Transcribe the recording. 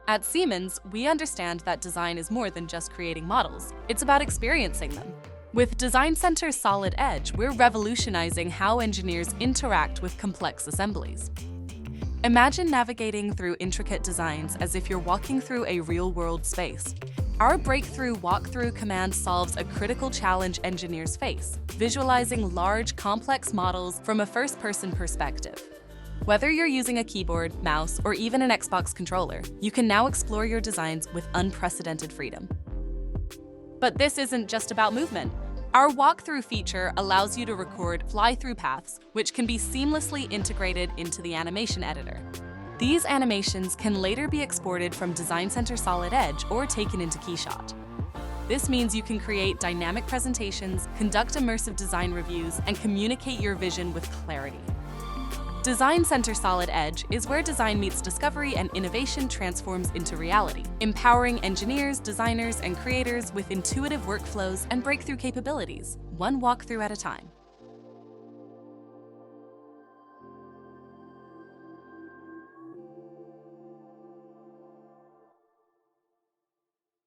At Siemens, we understand that design is more than just creating models. It's about experiencing them. With Design Center Solid Edge, we're revolutionizing how engineers interact with complex assemblies. Imagine navigating through intricate designs as if you're walking through a real-world space. Our breakthrough walkthrough command solves a critical challenge engineers face, visualizing large, complex models from a first-person perspective. Whether you're using a keyboard, mouse, or even an Xbox controller, you can now explore your designs with unprecedented freedom. But this isn't just about movement. Our walkthrough feature allows you to record fly-through paths, which can be seamlessly integrated into the animation editor. These animations can later be exported from Design Center Solid Edge or taken into KeyShot. This means you can create dynamic presentations, conduct immersive design reviews, and communicate your vision with clarity. Design Center Solid Edge is where design meets discovery and innovation transforms into reality, empowering engineers, designers, and creators with intuitive workflows and breakthrough capabilities, one walkthrough at a time.